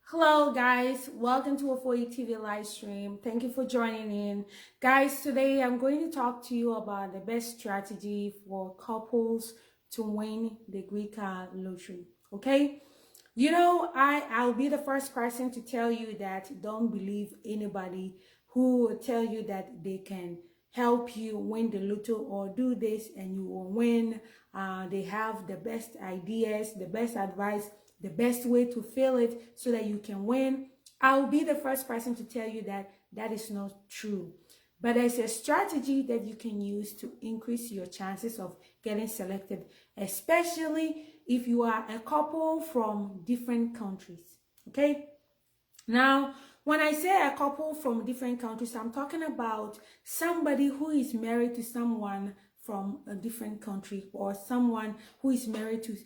Hello guys, welcome to a 4E TV live stream. Thank you for joining in. Guys, today I'm going to talk to you about the best strategy for couples to win the Greek lottery. Okay? I'll be the first person to tell you that don't believe anybody who will tell you that they can help you win the lotto or do this and you will win. They have the best ideas, the best advice, the best way to feel it so that you can win. I'll be the first person to tell you that that is not true. But there's a strategy that you can use to increase your chances of getting selected, especially if you are a couple from different countries. Okay? Now, when I say a couple from different countries, I'm talking about somebody who is married to someone from a different country or someone who is married to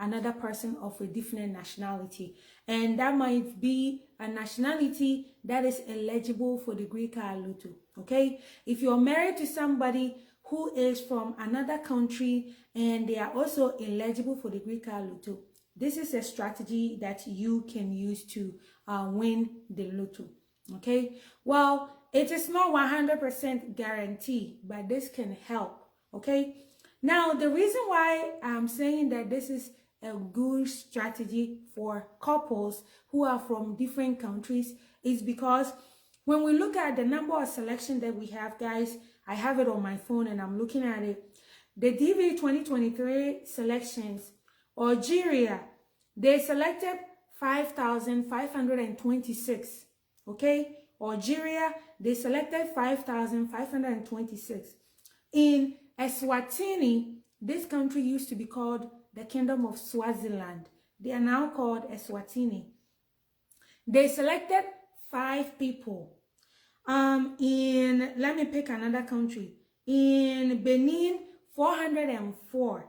another person of a different nationality. And that might be a nationality that is eligible for the Greek Lotto. Okay? If you're married to somebody who is from another country and they are also eligible for the Greek Lotto, this is a strategy that you can use to win the lotto. Okay, well, it is not 100% guarantee, but this can help. Okay, now the reason why I'm saying that this is a good strategy for couples who are from different countries is because when we look at the number of selection that we have, guys, I have it on my phone and I'm looking at it. The DV 2023 selections, Algeria, they selected 5,526. Okay, Algeria, they selected 5,526. In Eswatini, this country used to be called the Kingdom of Swaziland. They are now called Eswatini. They selected 5 people. Let me pick another country. In Benin, 404.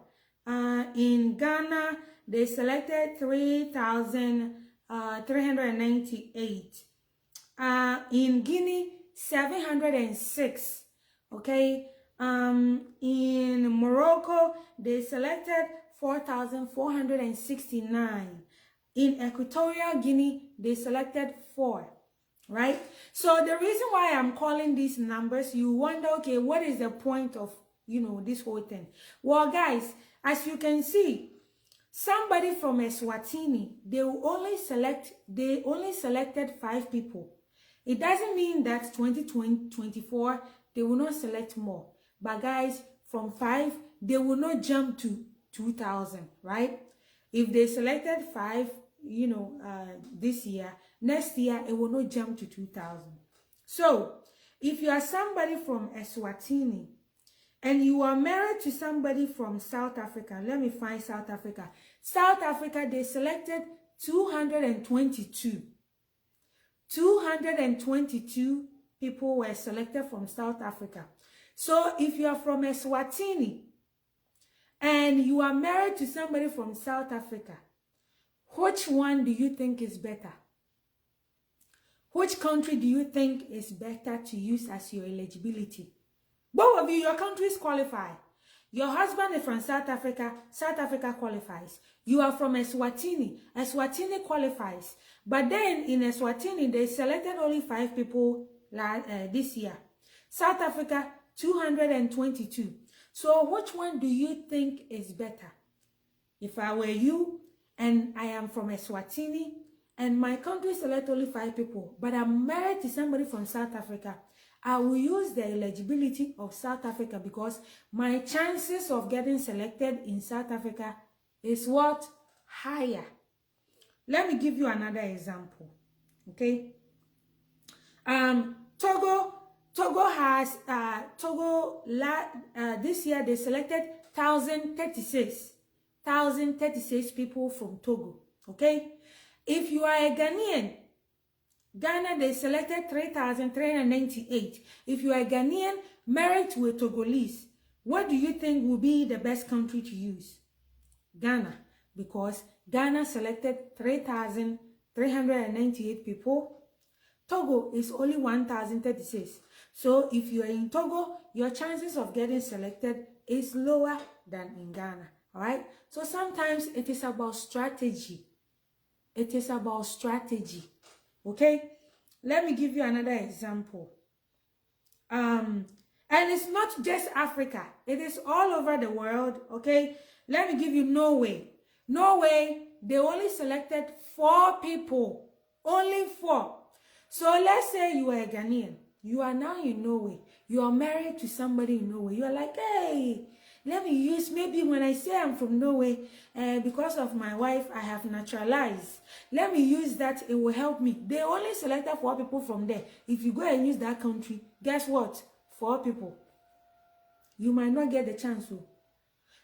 In Ghana, they selected 3,398. In Guinea, 706. Okay. In Morocco, they selected 4,469. In Equatorial Guinea, they selected 4. Right? So the reason why I'm calling these numbers, you wonder, okay, what is the point of, this whole thing? Well, guys, as you can see, somebody from Eswatini, they only selected 5 people. It doesn't mean that 2024, they will not select more. But guys, from 5, they will not jump to 2,000, right? If they selected 5, this year, next year, it will not jump to 2,000. So, if you are somebody from Eswatini, and you are married to somebody from South Africa, let me find South Africa. South Africa, they selected 222. 222 people were selected from South Africa. So if you are from Eswatini and you are married to somebody from South Africa, which one do you think is better? Which country do you think is better to use as your eligibility? Both of you, your countries qualify. Your husband is from South Africa, South Africa qualifies. You are from Eswatini, Eswatini qualifies. But then in Eswatini, they selected only 5 people this year. South Africa, 222. So which one do you think is better? If I were you and I am from Eswatini and my country select only 5 people, but I'm married to somebody from South Africa, I will use the eligibility of South Africa because my chances of getting selected in South Africa is what? Higher. Let me give you another example. Okay. Togo has this year they selected 1,036 people from Togo. Okay. If you are a Ghanaian, Ghana, they selected 3,398. If you are a Ghanaian married to a Togolese, what do you think will be the best country to use? Ghana, because Ghana selected 3,398 people. Togo is only 1,036. So if you are in Togo, your chances of getting selected is lower than in Ghana. All right? So sometimes it is about strategy. It is about strategy. Okay? Let me give you another example. And it's not just Africa. It is all over the world. Okay? Let me give you Norway. Norway, they only selected 4 people. Only 4. So let's say you are a Ghanaian. You are now in Norway. You are married to somebody in Norway. You are like, hey, let me use, maybe when I say I'm from Norway, because of my wife, I have naturalized. Let me use that, it will help me. They only selected 4 people from there. If you go and use that country, guess what? 4 people. You might not get the chance.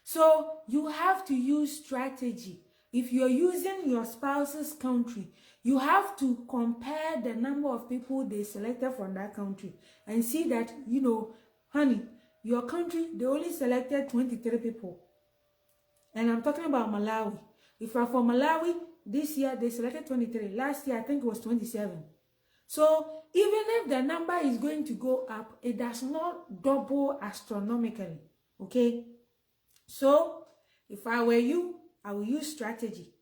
So you have to use strategy. If you're using your spouse's country, you have to compare the number of people they selected from that country and see that, you know, honey, your country, they only selected 23 people. And I'm talking about Malawi. If you're from Malawi, this year they selected 23. Last year, I think it was 27. So even if the number is going to go up, it does not double astronomically. Okay? So if I were you, I will use strategy.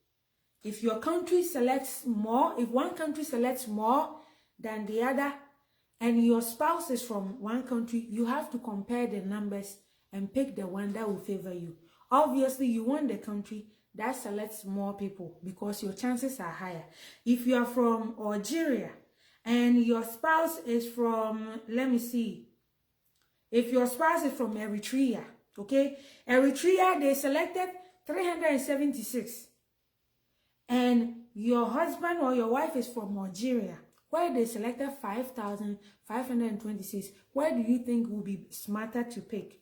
If your country selects more, if one country selects more than the other, and your spouse is from one country, you have to compare the numbers and pick the one that will favor you. Obviously, you want the country that selects more people because your chances are higher. If you are from Algeria and your spouse is from, let me see, if your spouse is from Eritrea, okay, Eritrea, they selected 376. And your husband or your wife is from Algeria, where they selected 5,526. Where do you think will be smarter to pick?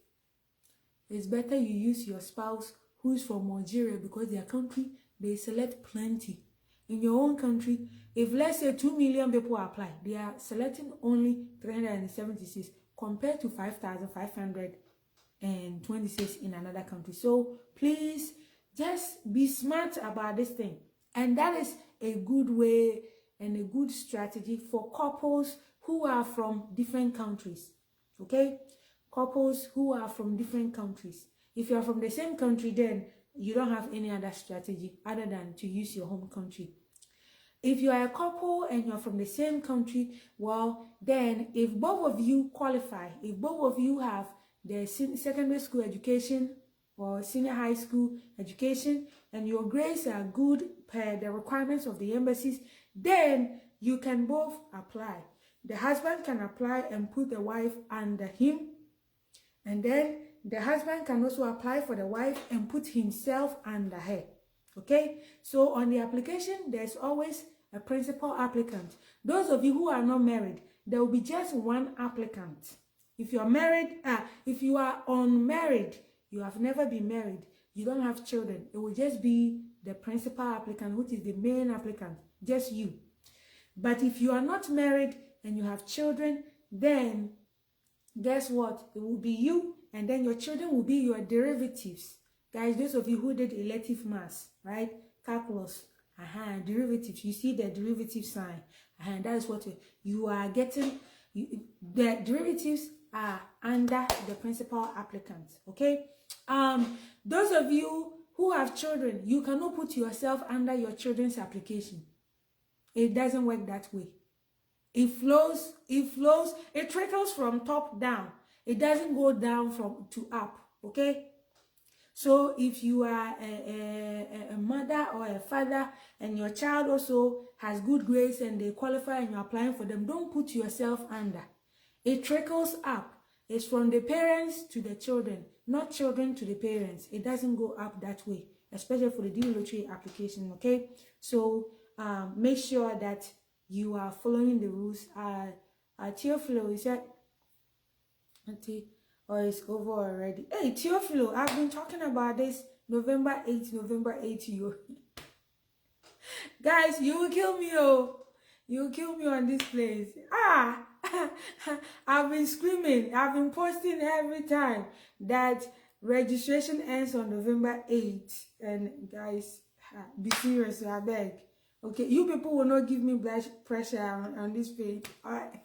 It's better you use your spouse who's from Algeria because their country, they select plenty. In your own country, if let's say 2 million people apply, they are selecting only 376 compared to 5,526 in another country. So please just be smart about this thing. And that is a good way and a good strategy for couples who are from different countries. Okay? Couples who are from different countries. If you are from the same country, then you don't have any other strategy other than to use your home country. If you are a couple and you're from the same country, well, then if both of you qualify, if both of you have the secondary school education or senior high school education, and your grades are good per the requirements of the embassies, then you can both apply. The husband can apply and put the wife under him, and then the husband can also apply for the wife and put himself under her. Okay? So on the application, there's always a principal applicant. Those of you who are not married, there will be just one applicant. If you're married, if you are unmarried, you have never been married, you don't have children, it will just be the principal applicant, which is the main applicant, just you. But if you are not married and you have children, then guess what? It will be you, and then your children will be your derivatives. Guys, those of you who did elective maths, right? Calculus, derivatives. You see the derivative sign. That is what you are getting. The derivatives are under the principal applicant. Okay? Those of you who have children, you cannot put yourself under your children's application. It doesn't work that way. It flows, it trickles from top down. It doesn't go down from to up. Okay? So if you are a mother or a father and your child also has good grades and they qualify and you're applying for them, don't put yourself under. It trickles up. It's from the parents to the children, not children to the parents. It doesn't go up that way, especially for the DV lottery application, okay? So make sure that you are following the rules. Theophilo, is that... Or it's over already. Hey, Theophilo, I've been talking about this November 8th, you. Guys, you will kill me, oh. You will kill me on this place. I've been screaming. I've been posting every time that registration ends on November 8th. And guys, be serious, I beg. Okay, you people will not give me blood pressure on this page. All right.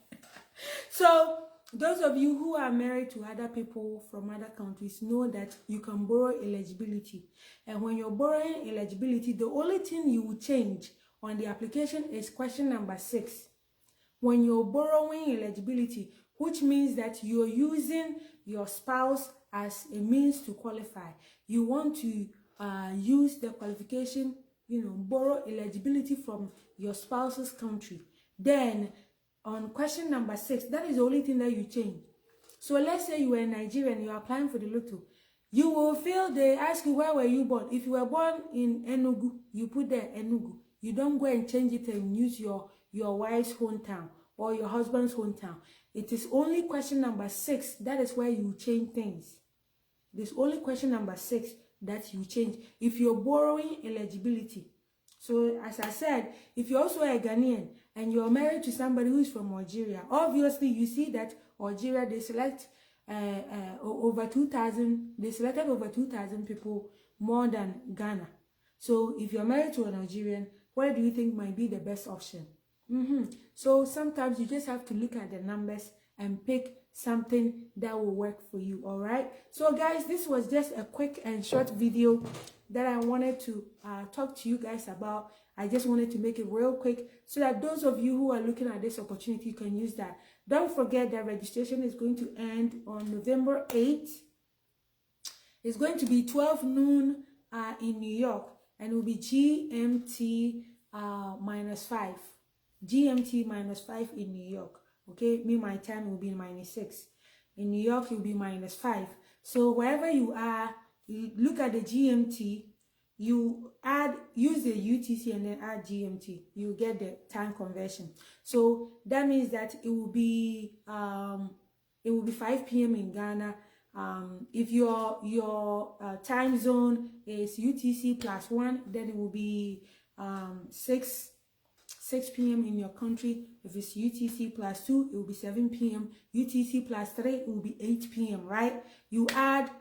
So, those of you who are married to other people from other countries know that you can borrow eligibility. And when you're borrowing eligibility, the only thing you will change on the application is question number 6. When you're borrowing eligibility, which means that you're using your spouse as a means to qualify. You want to use the qualification, borrow eligibility from your spouse's country. Then on question number 6, that is the only thing that you change. So let's say you were in Nigeria and you're applying for the lotto. You will feel they ask you, where were you born? If you were born in Enugu, you put there Enugu. You don't go and change it and use your wife's hometown or your husband's hometown. It is only question number 6, that is where you change things. There's only question number 6 that you change if you're borrowing eligibility. So as I said, if you're also a Ghanaian and you're married to somebody who is from Algeria, obviously you see that Algeria, they select over 2,000, they selected over 2,000 people more than Ghana. So if you're married to an Algerian, what do you think might be the best option? So sometimes you just have to look at the numbers and pick something that will work for you. All right, so guys, this was just a quick and short video that I wanted to talk to you guys about. I just wanted to make it real quick so that those of you who are looking at this opportunity can use that. Don't forget that registration is going to end on November 8th. It's going to be 12 noon in New York, and it will be GMT -5. GMT -5 in New York. Okay, my time will be -6. In New York, it will be -5. So wherever you are, you look at the GMT, you use the UTC and then add GMT. You get the time conversion. So that means that it will be 5 p.m. in Ghana. If your time zone is UTC +1, then it will be 6 p.m. in your country. If it's UTC +2, it will be 7 p.m. UTC +3, it will be 8 p.m. right? You add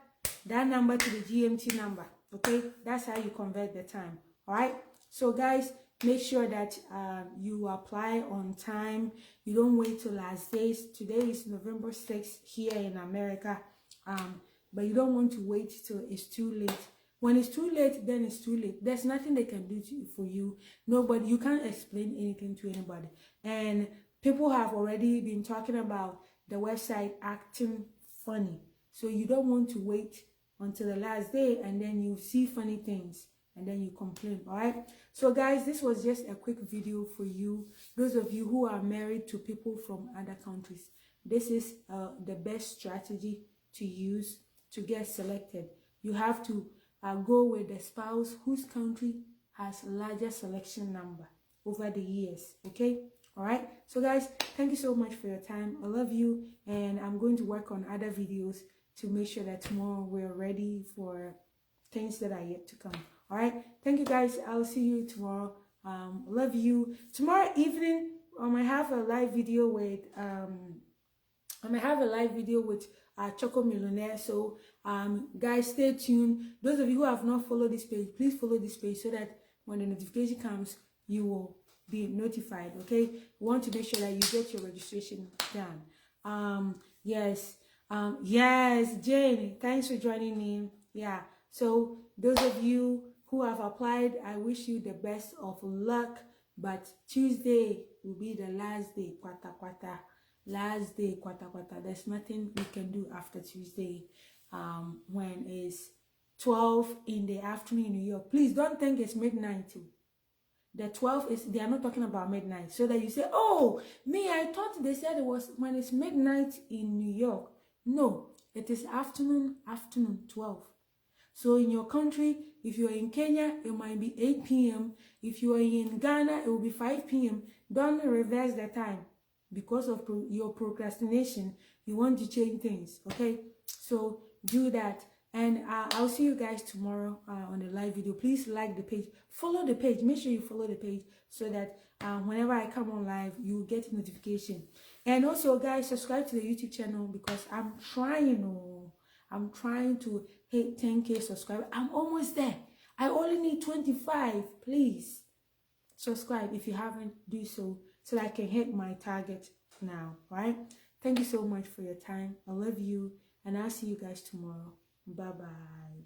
that number to the GMT number. Okay, that's how you convert the time. All right, so guys, make sure that you apply on time. You don't wait till last days. Today is November 6th here in America, but you don't want to wait till it's too late. When it's too late, then it's too late. There's nothing they can do for you. Nobody, you can't explain anything to anybody. And people have already been talking about the website acting funny. So you don't want to wait until the last day and then you see funny things and then you complain. All right, so guys, this was just a quick video for you, those of you who are married to people from other countries. This is the best strategy to use to get selected. You have to go with the spouse whose country has a larger selection number over the years. Okay, all right, so guys, thank you so much for your time. I love you, and I'm going to work on other videos to make sure that tomorrow we're ready for things that are yet to come. All right, thank you guys. I'll see you tomorrow. Love you. Tomorrow evening I might have a live video with Choco Millionaire. So guys, stay tuned. Those of you who have not followed this page, please follow this page so that when the notification comes, you will be notified. Okay, we want to make sure that you get your registration done. Yes, Jane, thanks for joining in. Yeah, so those of you who have applied, I wish you the best of luck. But Tuesday will be the last day, kwata. Last day, kwata. There's nothing we can do after Tuesday, when it's 12 in the afternoon in New York. Please don't think it's midnight too. The 12 is, they are not talking about midnight, so that you say, oh, me, I thought they said it was when it's midnight in New York. No, it is afternoon, 12. So in your country, if you're in Kenya, it might be 8 p.m. If you are in Ghana, it will be 5 p.m. Don't reverse the time because of your procrastination. You want to change things, okay? So do that. And I'll see you guys tomorrow on the live video. Please like the page, follow the page. Make sure you follow the page so that whenever I come on live, you get notification. And also, guys, subscribe to the YouTube channel because I'm trying to hit 10K subscribers. I'm almost there. I only need 25. Please subscribe if you haven't. Do so that I can hit my target now. Right? Thank you so much for your time. I love you, and I'll see you guys tomorrow. Bye bye.